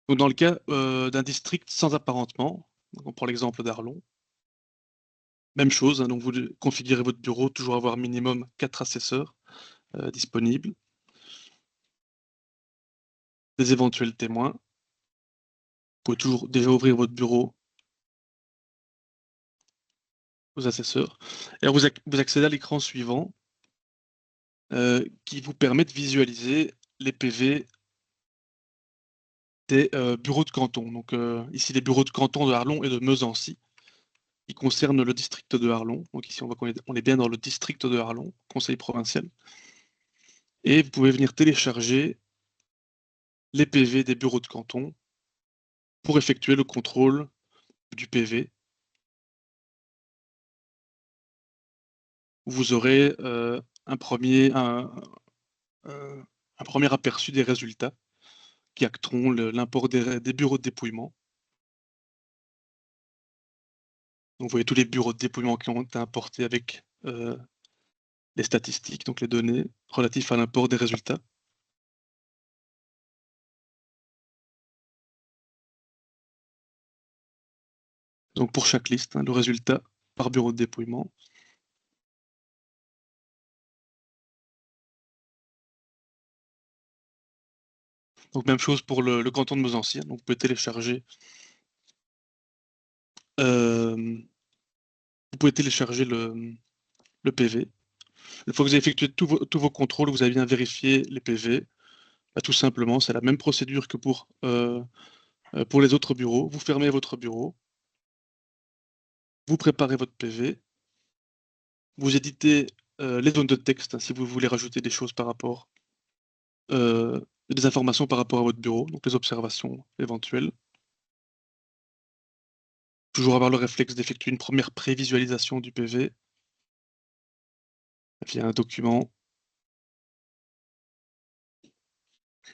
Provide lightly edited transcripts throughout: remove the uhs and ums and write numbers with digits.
Donc, dans le cas d'un district sans apparentement, donc on prend l'exemple d'Arlon, même chose, hein, donc vous configurez votre bureau, toujours avoir minimum 4 assesseurs disponibles, des éventuels témoins. Vous pouvez toujours déjà ouvrir votre bureau aux assesseurs. Et alors vous accédez à l'écran suivant qui vous permet de visualiser les PV des bureaux de canton. Donc ici les bureaux de canton de Arlon et de Mezancy, qui concernent le district de Arlon. Donc ici on voit qu'on est bien dans le district de Arlon, conseil provincial. Et vous pouvez venir télécharger les PV des bureaux de canton pour effectuer le contrôle du PV. Vous aurez un premier aperçu des résultats qui acteront l'import des bureaux de dépouillement. Donc, vous voyez tous les bureaux de dépouillement qui ont été importés avec les statistiques, donc les données relatives à l'import des résultats. Donc pour chaque liste, hein, le résultat par bureau de dépouillement. Donc même chose pour le canton de Mezancy, donc vous pouvez télécharger le PV. Une fois que vous avez effectué tous vos contrôles, vous avez bien vérifié les PV, bah, tout simplement, c'est la même procédure que pour les autres bureaux. Vous fermez votre bureau, vous préparez votre PV, vous éditez les zones de texte hein, si vous voulez rajouter des choses par rapport, des informations par rapport à votre bureau, donc les observations éventuelles. Toujours avoir le réflexe d'effectuer une première prévisualisation du PV via un document.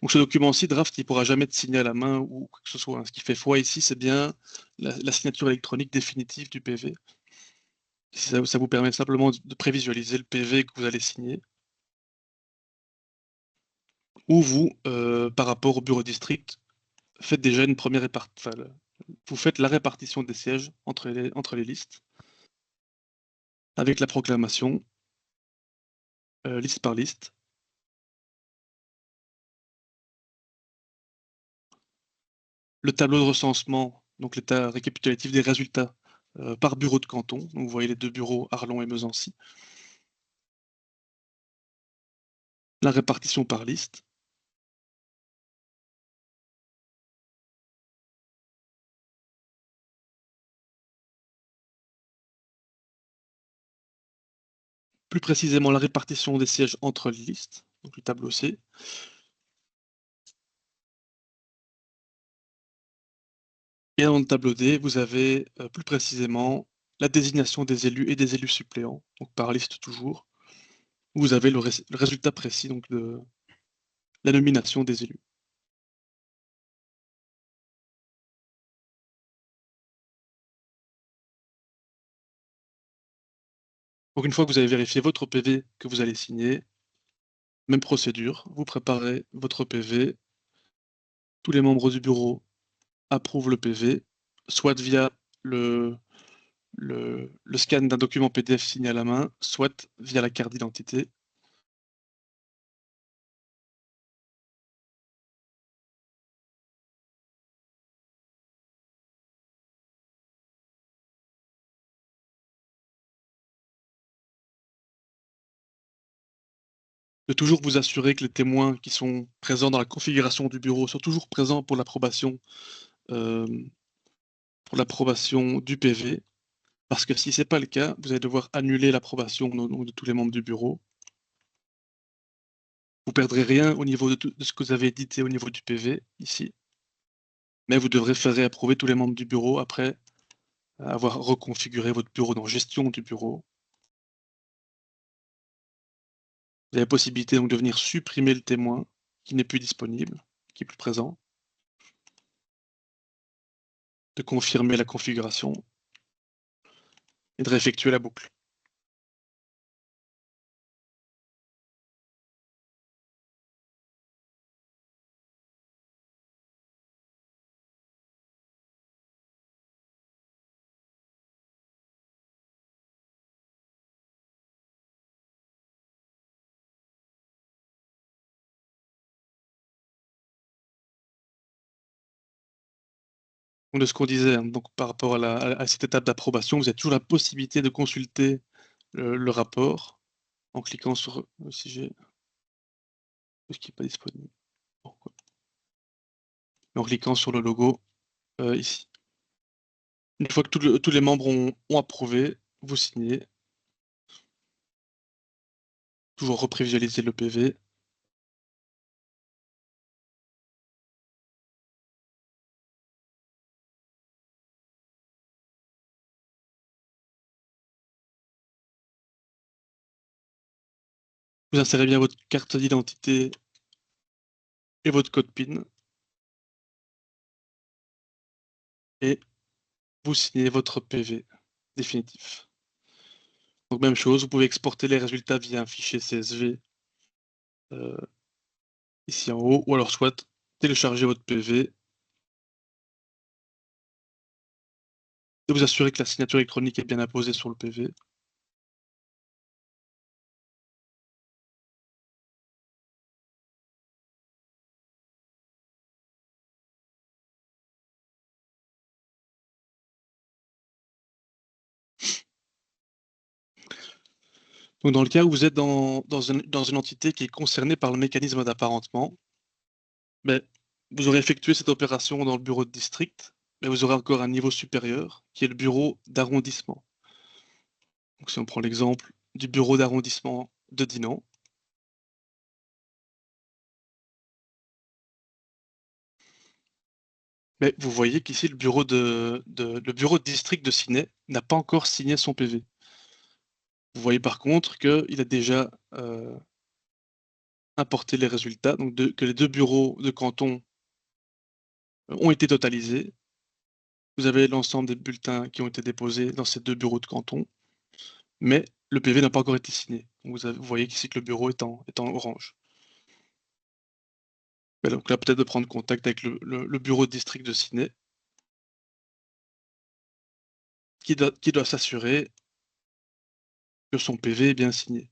Donc ce document-ci, draft, il ne pourra jamais être signé à la main ou quoi que ce soit, hein. Ce qui fait foi ici, c'est bien la signature électronique définitive du PV. Ça vous permet simplement de prévisualiser le PV que vous allez signer. Ou vous, par rapport au bureau district, faites déjà une première répartition. Enfin, vous faites la répartition des sièges entre les listes avec la proclamation, liste par liste. Le tableau de recensement, donc l'état récapitulatif des résultats par bureau de canton. Donc vous voyez les deux bureaux, Arlon et Mezancy. La répartition par liste. Plus précisément, la répartition des sièges entre les listes, donc le tableau C. Et dans le tableau D, vous avez plus précisément la désignation des élus et des élus suppléants, donc par liste toujours. Vous avez le résultat précis donc, de la nomination des élus. Donc une fois que vous avez vérifié votre PV que vous allez signer, même procédure, vous préparez votre PV, tous les membres du bureau approuvent le PV, soit via le scan d'un document PDF signé à la main, soit via la carte d'identité. De toujours vous assurer que les témoins qui sont présents dans la configuration du bureau sont toujours présents euh, pour l'approbation du PV. Parce que si ce n'est pas le cas, vous allez devoir annuler l'approbation de tous les membres du bureau. Vous perdrez rien au niveau de ce que vous avez édité au niveau du PV, ici. Mais vous devrez faire réapprouver tous les membres du bureau après avoir reconfiguré votre bureau dans gestion du bureau. Vous avez la possibilité donc de venir supprimer le témoin qui n'est plus disponible, qui n'est plus présent, de confirmer la configuration et de réeffectuer la boucle. Donc, de ce qu'on disait, hein, donc par rapport à cette étape d'approbation, vous avez toujours la possibilité de consulter le rapport en cliquant sur si j'ai ce qui n'est pas disponible. Pourquoi? En cliquant sur le logo ici. Une fois que tous les membres ont approuvé, vous signez. Toujours reprévisualiser le PV. Vous insérez bien votre carte d'identité et votre code PIN. Et vous signez votre PV définitif. Donc même chose, vous pouvez exporter les résultats via un fichier CSV ici en haut, ou alors soit télécharger votre PV et vous assurer que la signature électronique est bien apposée sur le PV. Donc dans le cas où vous êtes dans une entité qui est concernée par le mécanisme d'apparentement, mais vous aurez effectué cette opération dans le bureau de district, mais vous aurez encore un niveau supérieur, qui est le bureau d'arrondissement. Donc si on prend l'exemple du bureau d'arrondissement de Dinan, mais vous voyez qu'ici le bureau de district de Ciney n'a pas encore signé son PV. Vous voyez par contre qu'il a déjà importé les résultats, donc que les 2 bureaux de canton ont été totalisés. Vous avez l'ensemble des bulletins qui ont été déposés dans ces 2 bureaux de canton, mais le PV n'a pas encore été signé. Donc vous voyez qu'ici que le bureau est en orange. Et donc là, peut-être de prendre contact avec le bureau de district de Ciney, qui doit s'assurer que son PV est bien signé.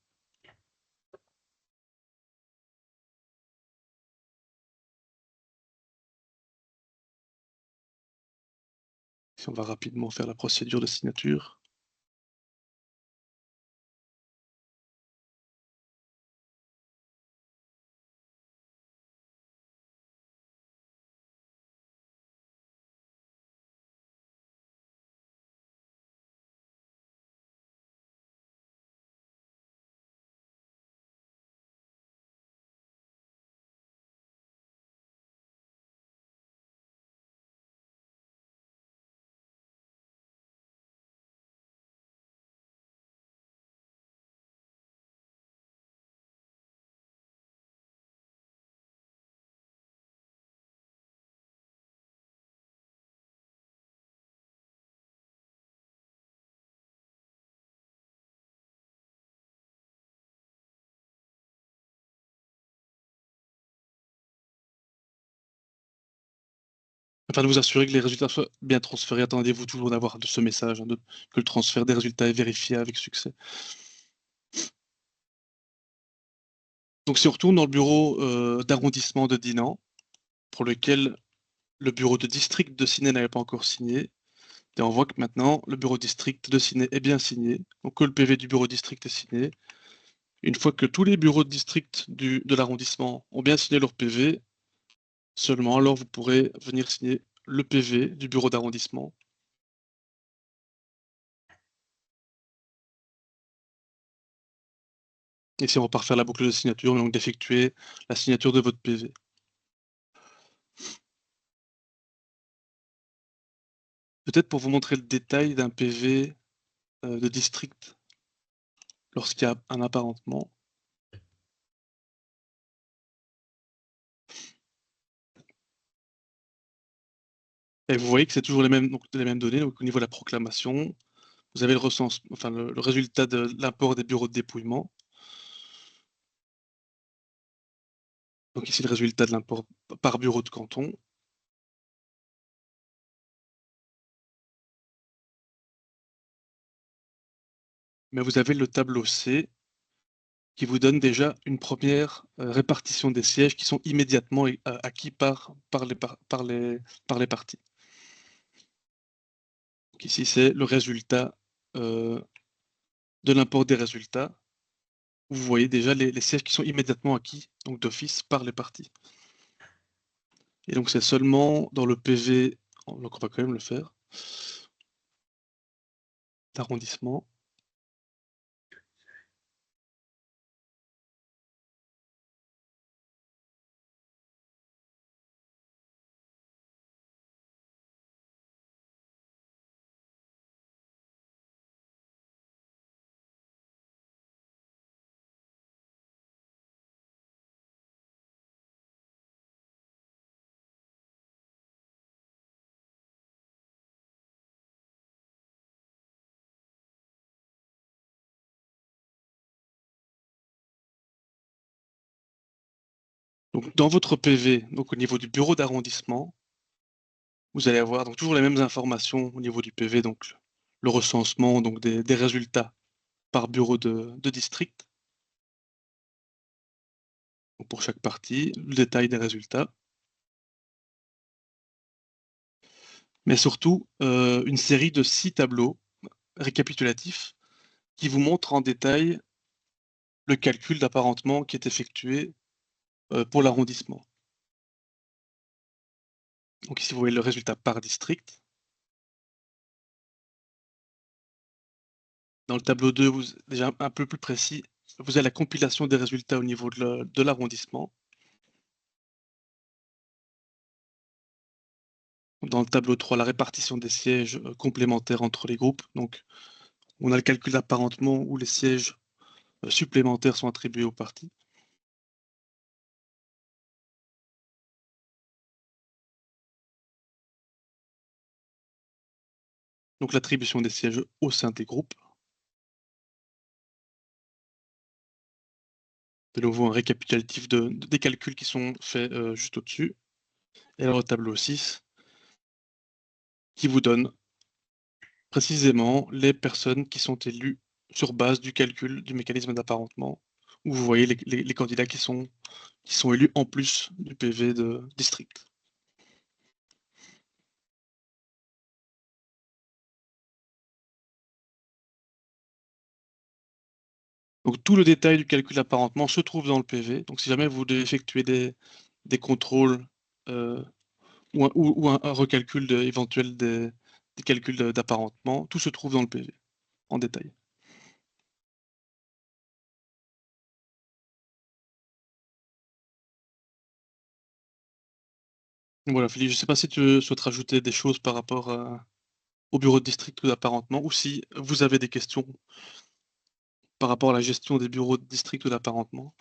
Si on va rapidement faire la procédure de signature. Afin de vous assurer que les résultats soient bien transférés, attendez-vous toujours d'avoir ce message, hein, que le transfert des résultats est vérifié avec succès. Donc si on retourne dans le bureau d'arrondissement de Dinan, pour lequel le bureau de district de Ciney n'avait pas encore signé, et on voit que maintenant le bureau district de Ciney est bien signé, donc que le PV du bureau district est signé. Une fois que tous les bureaux de district de l'arrondissement ont bien signé leur PV, seulement alors vous pourrez venir signer le PV du bureau d'arrondissement. Et si on repart faire la boucle de signature, donc d'effectuer la signature de votre PV. Peut-être pour vous montrer le détail d'un PV de district lorsqu'il y a un apparentement. Et vous voyez que c'est toujours les mêmes données. Donc au niveau de la proclamation, vous avez le résultat de l'import des bureaux de dépouillement. Donc ici le résultat de l'import par bureau de canton. Mais vous avez le tableau C qui vous donne déjà une première répartition des sièges qui sont immédiatement acquis par les parties. Donc ici, c'est le résultat de l'import des résultats. Vous voyez déjà les sièges qui sont immédiatement acquis, donc d'office, par les parties. Et donc c'est seulement dans le PV, donc on va quand même le faire, d'arrondissement. Donc dans votre PV, donc au niveau du bureau d'arrondissement, vous allez avoir donc toujours les mêmes informations au niveau du PV, donc le recensement donc des résultats par bureau de district. Donc pour chaque partie, le détail des résultats. Mais surtout, une série de 6 tableaux récapitulatifs qui vous montrent en détail le calcul d'apparentement qui est effectué pour l'arrondissement. Donc ici, vous voyez le résultat par district. Dans le tableau 2, déjà un peu plus précis, vous avez la compilation des résultats au niveau de l'arrondissement. Dans le tableau 3, la répartition des sièges complémentaires entre les groupes. Donc, on a le calcul d'apparentement où les sièges supplémentaires sont attribués aux parties. Donc, l'attribution des sièges au sein des groupes. De nouveau, un récapitulatif des calculs qui sont faits juste au-dessus. Et alors, le tableau 6, qui vous donne précisément les personnes qui sont élues sur base du calcul du mécanisme d'apparentement, où vous voyez les candidats qui sont élus en plus du PV de district. Donc tout le détail du calcul d'apparentement se trouve dans le PV. Donc si jamais vous devez effectuer des contrôles ou un recalcul éventuel des calculs d'apparentement, tout se trouve dans le PV en détail. Voilà, Philippe, je ne sais pas si tu souhaites rajouter des choses par rapport au bureau de district ou d'apparentement, ou si vous avez des questions par rapport à la gestion des bureaux de district ou d'apparentement.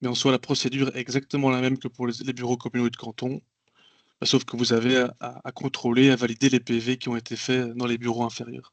Mais en soi, la procédure est exactement la même que pour les bureaux communaux et de canton, sauf que vous avez à contrôler, à valider les PV qui ont été faits dans les bureaux inférieurs.